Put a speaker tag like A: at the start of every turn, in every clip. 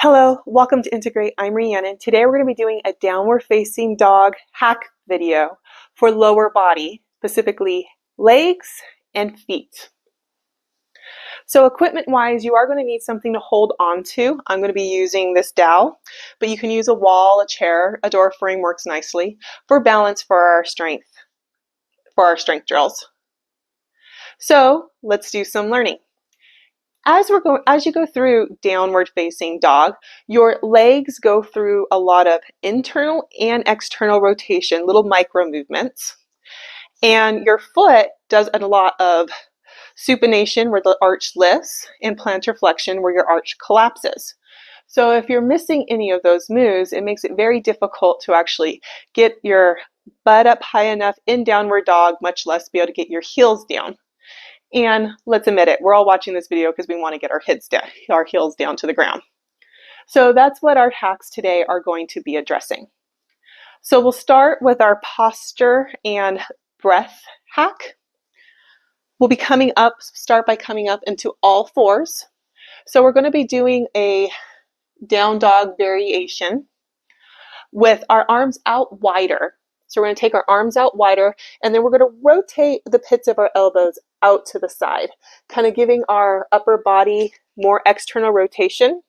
A: Hello, welcome to Integrate. I'm Rhiannon. Today we're going to be doing a downward facing dog hack video for lower body, specifically legs and feet. So equipment wise, you are going to need something to hold on to. I'm going to be using this dowel, but you can use a wall, a chair, a door frame works nicely for balance for our strength drills. So let's do some learning. As you go through downward facing dog, your legs go through a lot of internal and external rotation, little micro movements. And your foot does a lot of supination where the arch lifts and plantar flexion where your arch collapses. So if you're missing any of those moves, it makes it very difficult to actually get your butt up high enough in downward dog, much less be able to get your heels down. And let's admit it, we're all watching this video because we want to get our heels down to the ground. So that's what our hacks today are going to be addressing. So we'll start with our posture and breath hack. We'll be start by coming up into all fours. So we're going to be doing a down dog variation with our arms out wider. So we're going to take our arms out wider, and then we're going to rotate the pits of our elbows out to the side, kind of giving our upper body more external rotation,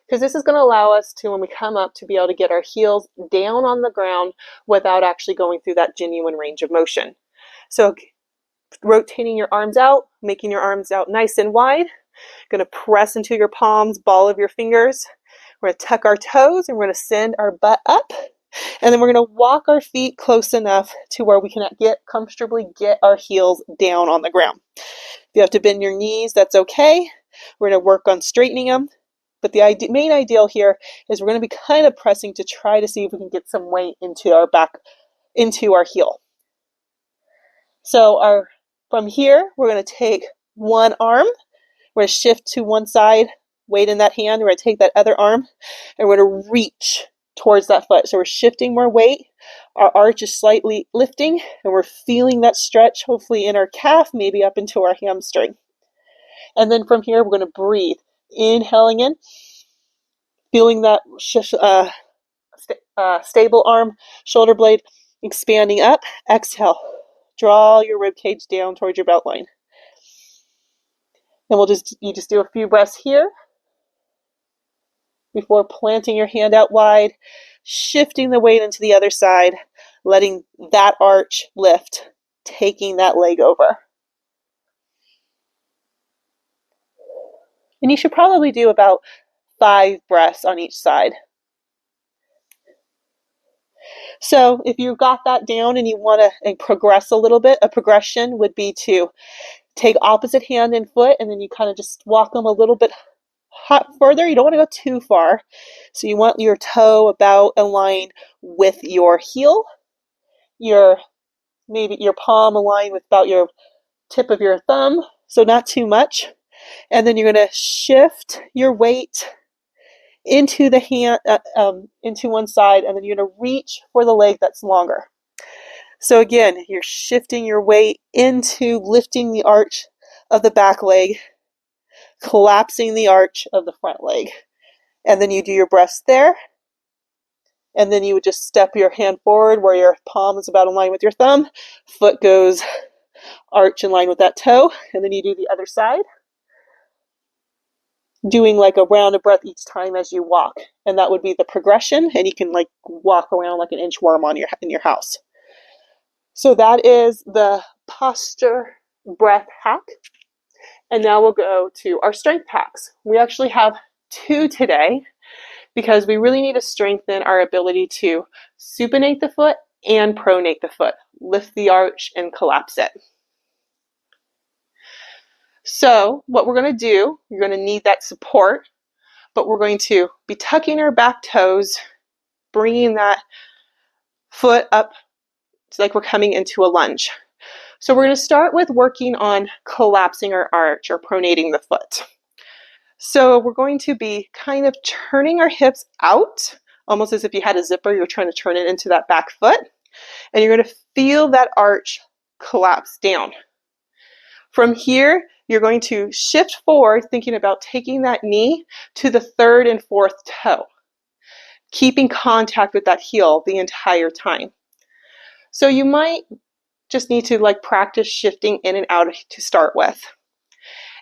A: because this is going to allow us to, when we come up, to be able to get our heels down on the ground without actually going through that genuine range of motion. So rotating your arms out, making your arms out nice and wide, going to press into your palms, ball of your fingers. We're going to tuck our toes, and we're going to send our butt up. And then we're going to walk our feet close enough to where we can comfortably get our heels down on the ground. If you have to bend your knees, that's okay. We're going to work on straightening them. But the main ideal here is we're going to be kind of pressing to try to see if we can get some weight into our heel. So from here, we're going to take one arm. We're going to shift to one side, weight in that hand. We're going to take that other arm, and we're going to reach towards that foot. So we're shifting more weight. Our arch is slightly lifting, and we're feeling that stretch, hopefully in our calf, maybe up into our hamstring. And then from here, we're going to breathe. Inhaling in, feeling that stable arm, shoulder blade expanding up. Exhale. Draw your rib cage down towards your belt line. And you just do a few breaths here before planting your hand out wide, shifting the weight into the other side, letting that arch lift, taking that leg over. And you should probably do about 5 breaths on each side. So if you've got that down and you want to progress a little bit, a progression would be to take opposite hand and foot, and then you kind of just walk them a little bit further. You don't want to go too far. So you want your toe about aligned with your heel, maybe your palm aligned with about your tip of your thumb, so not too much. And then you're going to shift your weight into the hand, into one side, and then you're going to reach for the leg that's longer. So again, you're shifting your weight into lifting the arch of the back leg, collapsing the arch of the front leg. And then you do your breaths there. And then you would just step your hand forward where your palm is about in line with your thumb. Foot goes arch in line with that toe. And then you do the other side, doing like a round of breath each time as you walk. And that would be the progression. And you can like walk around like an inchworm in your house. So that is the posture breath hack. And now we'll go to our strength hacks. We actually have 2 today because we really need to strengthen our ability to supinate the foot and pronate the foot, lift the arch and collapse it. So what we're going to do, you're going to need that support, but we're going to be tucking our back toes, bringing that foot up. It's like we're coming into a lunge. So we're going to start with working on collapsing our arch or pronating the foot. So we're going to be kind of turning our hips out, almost as if you had a zipper, you're trying to turn it into that back foot. And you're going to feel that arch collapse down. From here, you're going to shift forward, thinking about taking that knee to the third and fourth toe, keeping contact with that heel the entire time. So you might just need to like practice shifting in and out to start with.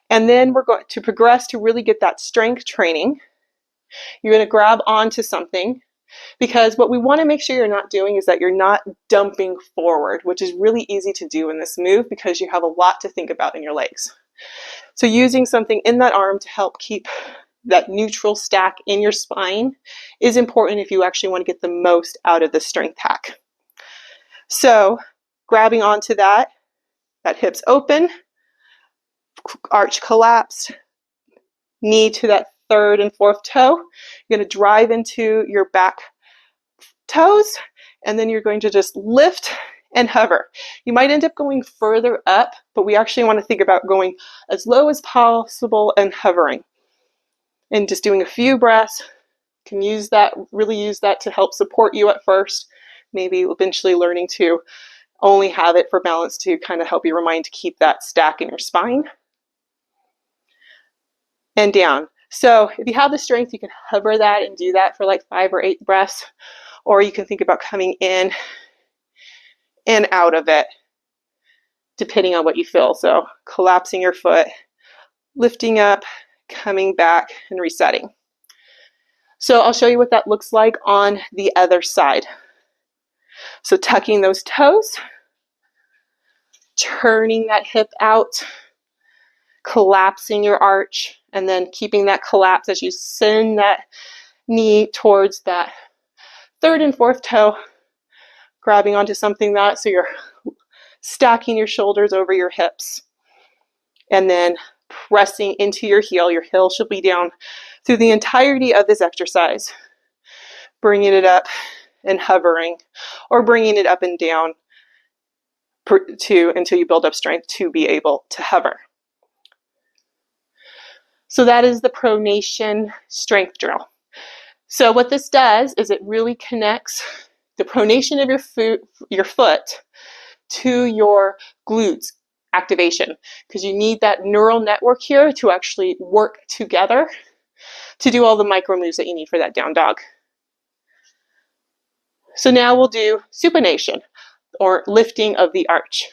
A: And then we're going to progress to really get that strength training. You're going to grab onto something, because what we want to make sure you're not doing is that you're not dumping forward, which is really easy to do in this move because you have a lot to think about in your legs. So using something in that arm to help keep that neutral stack in your spine is important if you actually want to get the most out of the strength hack. So grabbing onto that hip's open, arch collapsed, knee to that third and fourth toe. You're going to drive into your back toes, and then you're going to just lift and hover. You might end up going further up, but we actually want to think about going as low as possible and hovering. And just doing a few breaths. Can use that, really use that to help support you at first, maybe eventually learning to only have it for balance to kind of help you remind to keep that stack in your spine. And down. So if you have the strength, you can hover that and do that for like 5 or 8 breaths, or you can think about coming in and out of it, depending on what you feel. So collapsing your foot, lifting up, coming back, and resetting. So I'll show you what that looks like on the other side. So tucking those toes, turning that hip out, collapsing your arch, and then keeping that collapse as you send that knee towards that third and fourth toe, grabbing onto something so you're stacking your shoulders over your hips, and then pressing into your heel. Your heel should be down through the entirety of this exercise, bringing it up and hovering, or bringing it up and down until you build up strength to be able to hover. So that is the pronation strength drill. So what this does is it really connects the pronation of your foot to your glutes activation, because you need that neural network here to actually work together to do all the micro moves that you need for that down dog. So now we'll do supination, or lifting of the arch.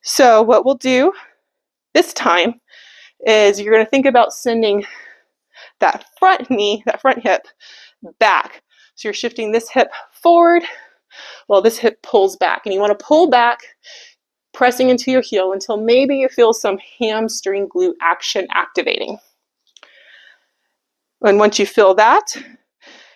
A: So what we'll do this time is you're going to think about sending that front knee, that front hip back. So you're shifting this hip forward while this hip pulls back. And you want to pull back, pressing into your heel until maybe you feel some hamstring glute action activating. And once you feel that,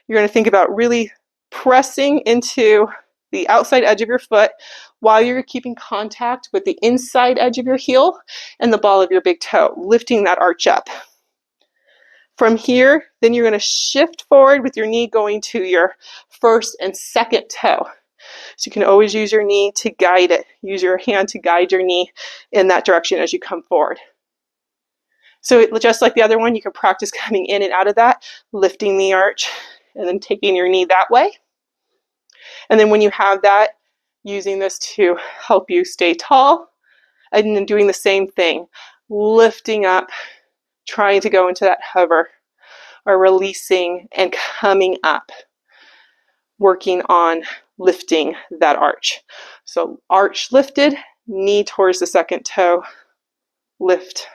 A: you're going to think about really pressing into the outside edge of your foot while you're keeping contact with the inside edge of your heel and the ball of your big toe, lifting that arch up. From here, then you're going to shift forward with your knee going to your first and second toe. So you can always use your knee to guide it. Use your hand to guide your knee in that direction as you come forward. So just like the other one, you can practice coming in and out of that, lifting the arch, and then taking your knee that way. And then when you have that, using this to help you stay tall, and then doing the same thing, lifting up, trying to go into that hover, or releasing and coming up, working on lifting that arch. So arch lifted, knee towards the second toe, lift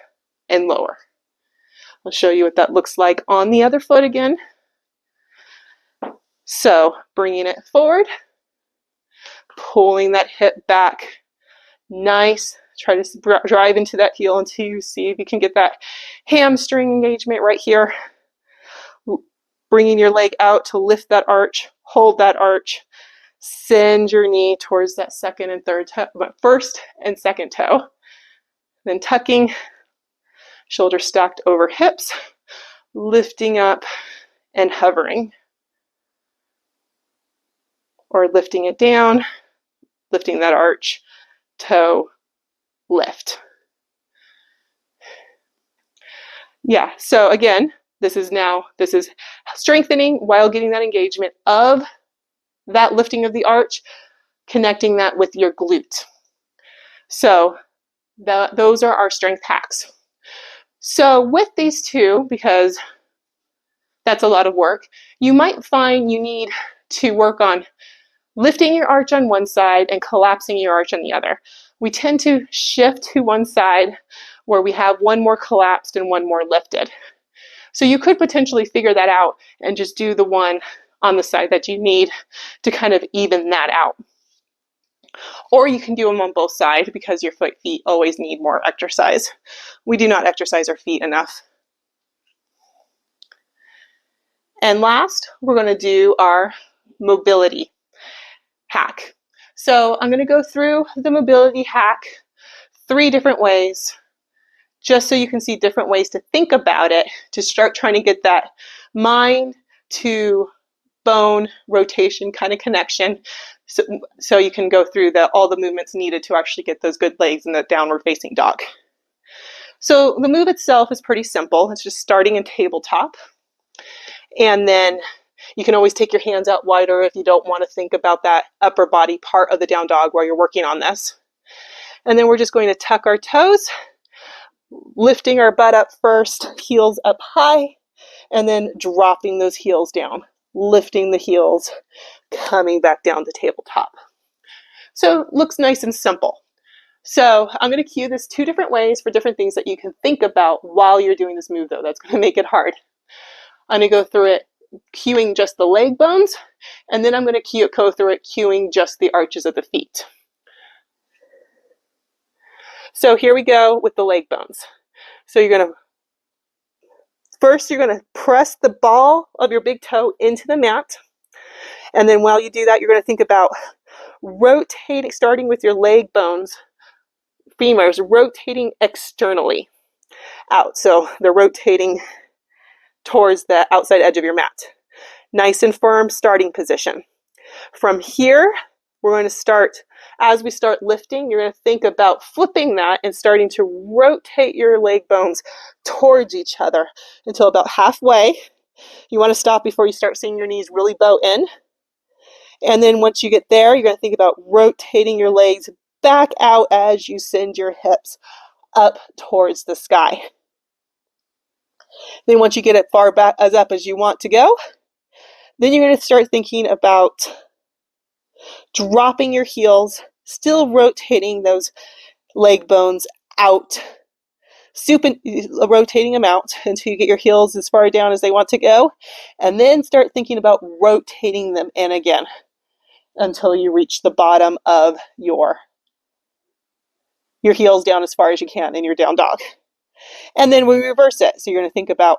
A: and lower. I'll show you what that looks like on the other foot again. So bringing it forward, pulling that hip back, nice. Try to drive into that heel until you see if you can get that hamstring engagement right here. Bringing your leg out to lift that arch, hold that arch, send your knee towards that second and third toe, first and second toe. Then tucking, shoulders stacked over hips, lifting up and hovering. Or lifting it down, lifting that arch, toe, lift. Yeah, so again, this is strengthening while getting that engagement of that lifting of the arch, connecting that with your glute. So those are our strength hacks. So with these two, because that's a lot of work, you might find you need to work on lifting your arch on one side and collapsing your arch on the other. We tend to shift to one side where we have one more collapsed and one more lifted. So you could potentially figure that out and just do the one on the side that you need to kind of even that out. Or you can do them on both sides because your feet always need more exercise. We do not exercise our feet enough. And last, we're going to do our mobility hack. So I'm going to go through the mobility hack 3 different ways, just so you can see different ways to think about it, to start trying to get that mind to bone rotation kind of connection, so you can go through all the movements needed to actually get those good legs in the downward facing dog. So the move itself is pretty simple. It's just starting in tabletop, and then you can always take your hands out wider if you don't want to think about that upper body part of the down dog while you're working on this. And then we're just going to tuck our toes, lifting our butt up first, heels up high, and then dropping those heels down, lifting the heels, coming back down to tabletop. So it looks nice and simple. So I'm going to cue this 2 different ways for different things that you can think about while you're doing this move, though. That's going to make it hard. I'm going to go through it cueing just the leg bones, and then I'm going to go through it cueing just the arches of the feet. So here we go with the leg bones. So you're going to press the ball of your big toe into the mat. And then while you do that, you're going to think about rotating, starting with your leg bones, femurs, rotating externally out. So they're rotating towards the outside edge of your mat. Nice and firm starting position. From here, we're going to start, as we start lifting, you're going to think about flipping that and starting to rotate your leg bones towards each other until about halfway. You want to stop before you start seeing your knees really bow in. And then once you get there, you're going to think about rotating your legs back out as you send your hips up towards the sky. Then once you get it far back as up as you want to go, then you're going to start thinking about dropping your heels, still rotating those leg bones out, rotating them out until you get your heels as far down as they want to go, and then start thinking about rotating them in again until you reach the bottom of your heels down as far as you can in your down dog. And then we reverse it. So you're going to think about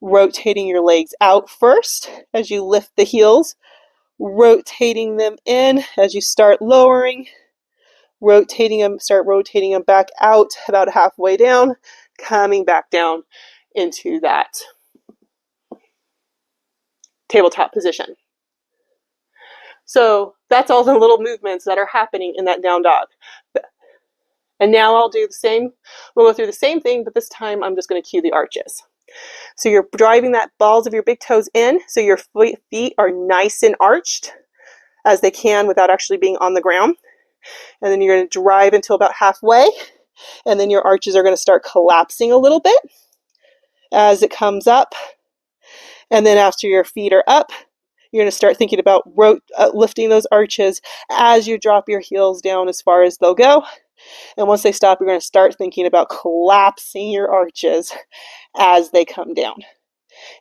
A: rotating your legs out first as you lift the heels, rotating them in as you start lowering, start rotating them back out about halfway down, coming back down into that tabletop position. So that's all the little movements that are happening in that down dog. And now I'll do the same. We'll go through the same thing, but this time I'm just going to cue the arches. So you're driving that balls of your big toes in, so your feet are nice and arched as they can without actually being on the ground. And then you're going to drive until about halfway, and then your arches are going to start collapsing a little bit as it comes up. And then after your feet are up, you're going to start thinking about lifting those arches as you drop your heels down as far as they'll go. And once they stop, you're going to start thinking about collapsing your arches as they come down.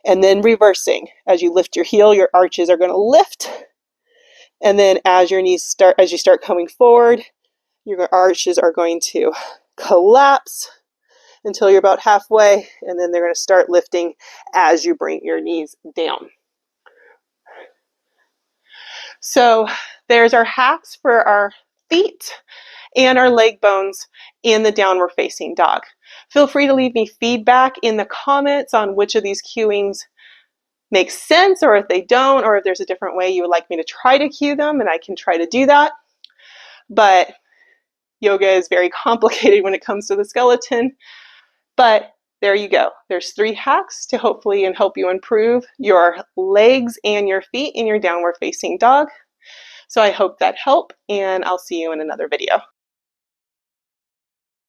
A: And then reversing. As you lift your heel, your arches are going to lift. And then as you start coming forward, your arches are going to collapse until you're about halfway, and then they're going to start lifting as you bring your knees down. So there's our hacks for our feet and our leg bones in the downward facing dog. Feel free to leave me feedback in the comments on which of these cueings make sense, or if they don't, or if there's a different way you would like me to try to cue them, and I can try to do that. But yoga is very complicated when it comes to the skeleton. But there you go. There's 3 hacks to hopefully help you improve your legs and your feet in your downward facing dog. So I hope that helped, and I'll see you in another video.